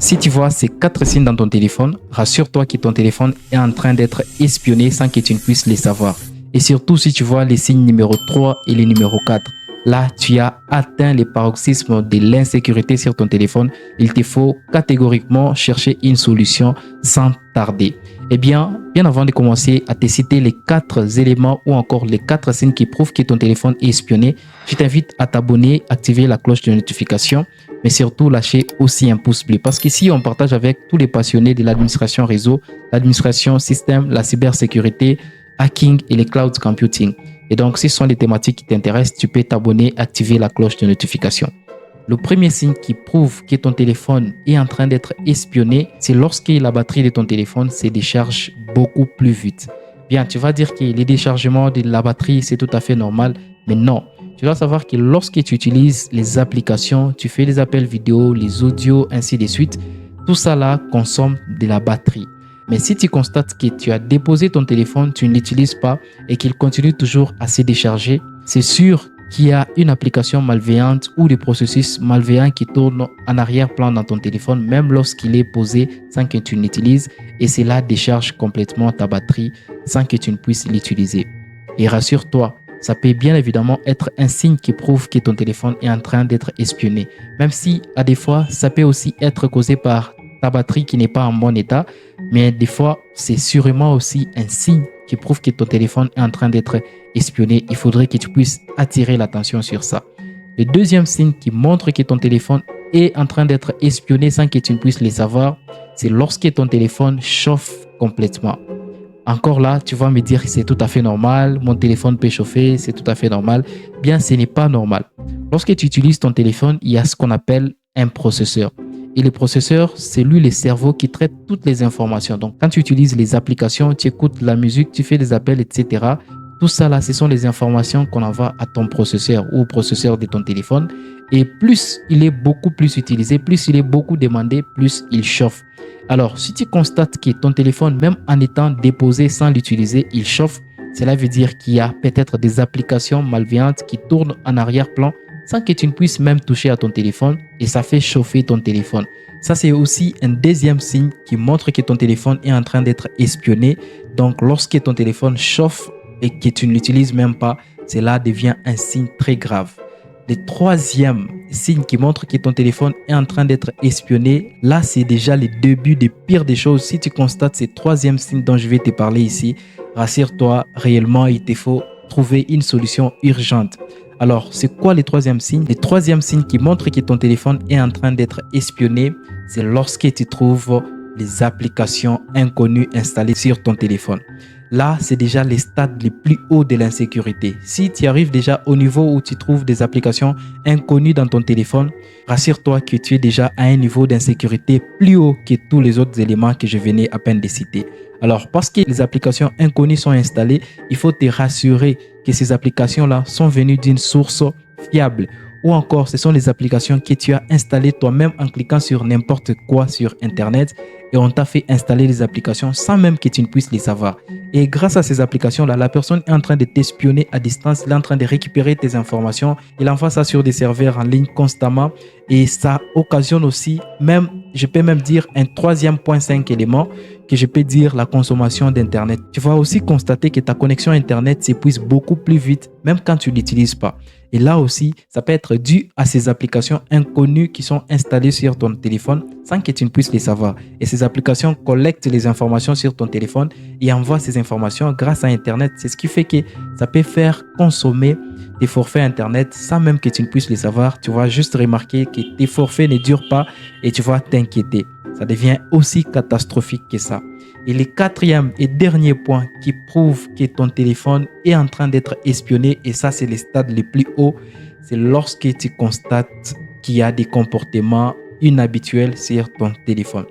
Si tu vois ces 4 signes dans ton téléphone, rassure-toi que ton téléphone est en train d'être espionné sans que tu ne puisses les savoir. Et surtout si tu vois les signes numéro 3 et le numéro 4. Là, tu as atteint les paroxysmes de l'insécurité sur ton téléphone. Il te faut catégoriquement chercher une solution sans tarder. Eh bien avant de commencer à te citer les 4 éléments ou encore les 4 signes qui prouvent que ton téléphone est espionné, je t'invite à t'abonner, activer la cloche de notification, mais surtout lâcher aussi un pouce bleu. Parce qu'ici, on partage avec tous les passionnés de l'administration réseau, l'administration système, la cybersécurité, hacking et les cloud computing. Et donc, si ce sont les thématiques qui t'intéressent, tu peux t'abonner, activer la cloche de notification. Le premier signe qui prouve que ton téléphone est en train d'être espionné, c'est lorsque la batterie de ton téléphone se décharge beaucoup plus vite. Bien, tu vas dire que les déchargements de la batterie, c'est tout à fait normal, mais non. Tu dois savoir que lorsque tu utilises les applications, tu fais les appels vidéo, les audios, ainsi de suite, tout ça là consomme de la batterie. Mais si tu constates que tu as déposé ton téléphone, tu ne l'utilises pas et qu'il continue toujours à se décharger, c'est sûr qu'il y a une application malveillante ou des processus malveillants qui tournent en arrière-plan dans ton téléphone, même lorsqu'il est posé sans que tu l'utilises, et cela décharge complètement ta batterie sans que tu ne puisses l'utiliser. Et rassure-toi, ça peut bien évidemment être un signe qui prouve que ton téléphone est en train d'être espionné. Même si, à des fois, ça peut aussi être causé par ta batterie qui n'est pas en bon état, mais des fois, c'est sûrement aussi un signe qui prouve que ton téléphone est en train d'être espionné. Il faudrait que tu puisses attirer l'attention sur ça. Le deuxième signe qui montre que ton téléphone est en train d'être espionné sans que tu ne puisses le savoir, c'est lorsque ton téléphone chauffe complètement. Encore là, tu vas me dire que c'est tout à fait normal, mon téléphone peut chauffer, c'est tout à fait normal. Bien, ce n'est pas normal. Lorsque tu utilises ton téléphone, il y a ce qu'on appelle un processeur. Et le processeur, c'est lui le cerveau qui traite toutes les informations. Donc, quand tu utilises les applications, tu écoutes la musique, tu fais des appels, etc. Tout ça là, ce sont les informations qu'on envoie à ton processeur ou au processeur de ton téléphone. Et plus il est beaucoup plus utilisé, plus il est beaucoup demandé, plus il chauffe. Alors, si tu constates que ton téléphone, même en étant déposé sans l'utiliser, il chauffe, cela veut dire qu'il y a peut-être des applications malveillantes qui tournent en arrière-plan sans que tu ne puisses même toucher à ton téléphone et ça fait chauffer ton téléphone. Ça, c'est aussi un deuxième signe qui montre que ton téléphone est en train d'être espionné. Donc, lorsque ton téléphone chauffe et que tu ne l'utilises même pas, cela devient un signe très grave. Le troisième signe qui montre que ton téléphone est en train d'être espionné, là, c'est déjà le début des pires des choses. Si tu constates ces troisième signe dont je vais te parler ici, rassure-toi, réellement, il te faut trouver une solution urgente. Alors, c'est quoi le troisième signe? Le troisième signe qui montre que ton téléphone est en train d'être espionné, c'est lorsque tu trouves les applications inconnues installées sur ton téléphone. Là, c'est déjà les stades les plus hauts de l'insécurité. Si tu arrives déjà au niveau où tu trouves des applications inconnues dans ton téléphone, rassure-toi que tu es déjà à un niveau d'insécurité plus haut que tous les autres éléments que je venais à peine de citer. Alors, parce que les applications inconnues sont installées, il faut te rassurer que ces applications-là sont venues d'une source fiable. Ou encore, ce sont les applications que tu as installées toi-même en cliquant sur n'importe quoi sur Internet et on t'a fait installer les applications sans même que tu ne puisses les savoir. Et grâce à ces applications-là, la personne est en train de t'espionner à distance, il est en train de récupérer tes informations, il envoie ça sur des serveurs en ligne constamment et ça occasionne aussi, même, je peux même dire un 3.5 élément que je peux dire la consommation d'Internet. Tu vas aussi constater que ta connexion Internet s'épuise beaucoup plus vite, même quand tu ne l'utilises pas. Et là aussi, ça peut être dû à ces applications inconnues qui sont installées sur ton téléphone sans que tu ne puisses les savoir. Et ces applications collectent les informations sur ton téléphone et envoient ces informations grâce à Internet. C'est ce qui fait que ça peut faire consommer tes forfaits Internet sans même que tu ne puisses les savoir. Tu vas juste remarquer que tes forfaits ne durent pas et tu vas t'inquiéter. Ça devient aussi catastrophique que ça. Et le quatrième et dernier point qui prouve que ton téléphone est en train d'être espionné, et ça c'est le stade le plus haut, c'est lorsque tu constates qu'il y a des comportements inhabituels sur ton téléphone.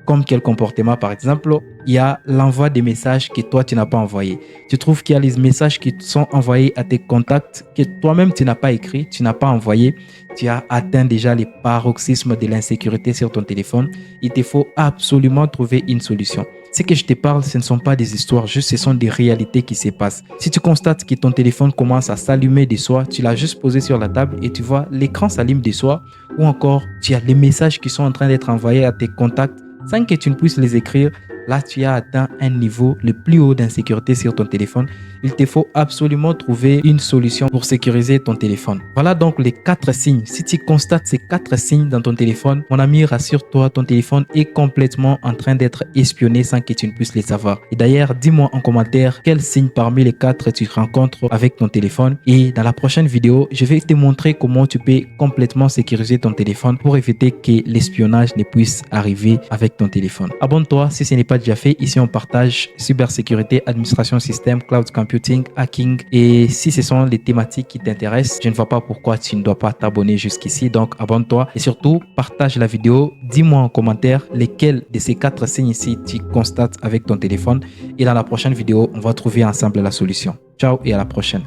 Comme quel comportement? Par exemple, il y a l'envoi des messages que toi, tu n'as pas envoyés. Tu trouves qu'il y a les messages qui sont envoyés à tes contacts que toi-même, tu n'as pas écrit, tu n'as pas envoyé. Tu as atteint déjà les paroxysmes de l'insécurité sur ton téléphone. Il te faut absolument trouver une solution. Ce que je te parle, ce ne sont pas des histoires, juste ce sont des réalités qui se passent. Si tu constates que ton téléphone commence à s'allumer de soi, tu l'as juste posé sur la table et tu vois l'écran s'allume de soi, ou encore tu as les messages qui sont en train d'être envoyés à tes contacts sans que tu ne puisses les écrire, là tu as atteint un niveau le plus haut d'insécurité sur ton téléphone. Il te faut absolument trouver une solution pour sécuriser ton téléphone. Voilà donc les 4 signes. Si tu constates ces 4 signes dans ton téléphone, mon ami, rassure-toi, ton téléphone est complètement en train d'être espionné sans que tu ne puisses les savoir. Et d'ailleurs, dis-moi en commentaire quels signes parmi les 4 tu rencontres avec ton téléphone. Et dans la prochaine vidéo, je vais te montrer comment tu peux complètement sécuriser ton téléphone pour éviter que l'espionnage ne puisse arriver avec ton téléphone. Abonne-toi si ce n'est pas déjà fait. Ici, on partage cybersécurité, administration système, cloud computing, hacking. Et si ce sont les thématiques qui t'intéressent, je ne vois pas pourquoi tu ne dois pas t'abonner jusqu'ici. Donc, abonne-toi et surtout, partage la vidéo. Dis-moi en commentaire lesquels de ces 4 signes ici tu constates avec ton téléphone. Et dans la prochaine vidéo, on va trouver ensemble la solution. Ciao et à la prochaine.